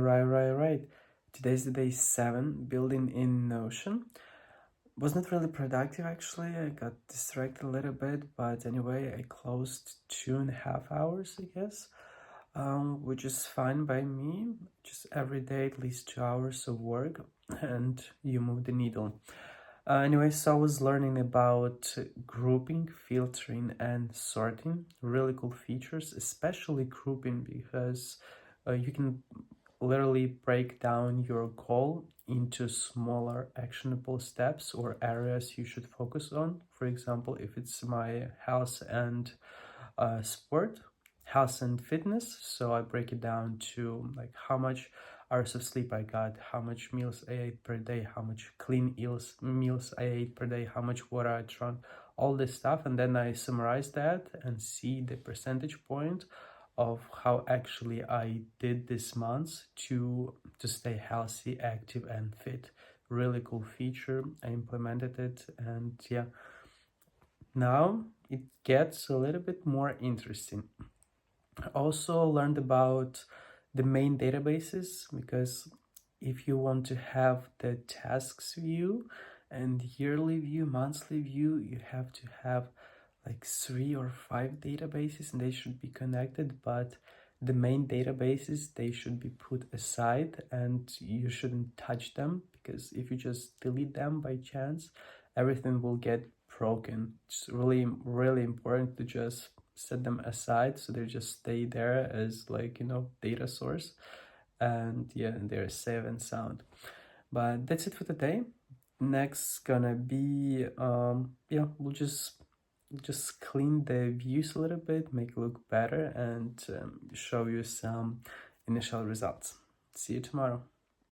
Right. Today's the day 7, building in Notion. Was not really productive actually. I got distracted a little bit, but anyway, I closed 2.5 hours, I guess, which is fine by me. Just every day, at least 2 hours of work, and you move the needle. Anyway, so I was learning about grouping, filtering, and sorting. Really cool features, especially grouping, because you can literally break down your goal into smaller actionable steps or areas you should focus on. For example, if it's my health and sport, health and fitness, so I break it down to like how much hours of sleep I got, how much meals I ate per day, how much clean meals I ate per day, how much water I drank, all this stuff, and then I summarize that and see the percentage point of how actually I did this month to stay healthy, active, and fit. Really cool feature. I implemented it, and yeah, now it gets a little bit more interesting. I also learned about the main databases, because if you want to have the tasks view and yearly view, monthly view, you have to have like 3 or 5 databases and they should be connected, but the main databases, they should be put aside and you shouldn't touch them, because if you just delete them by chance, everything will get broken. It's really important to just set them aside so they just stay there as like, data source, and yeah, they're safe and sound. But that's it for today. Next gonna be yeah, we'll just clean the views a little bit, make it look better, and show you some initial results. See you tomorrow.